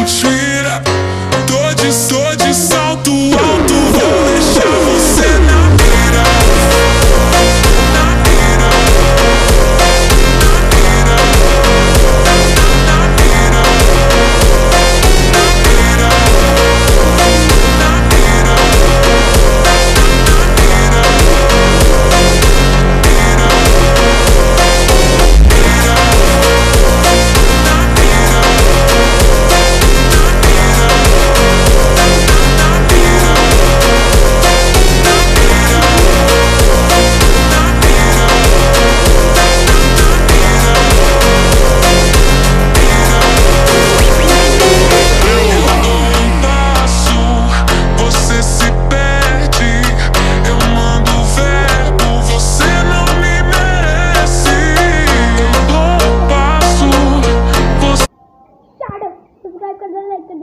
mentira. Tô de salto alto, vou deixar você na mira. Na mira, na mira, na mira, na mira, subscribe कर देना, लाइक कर देना।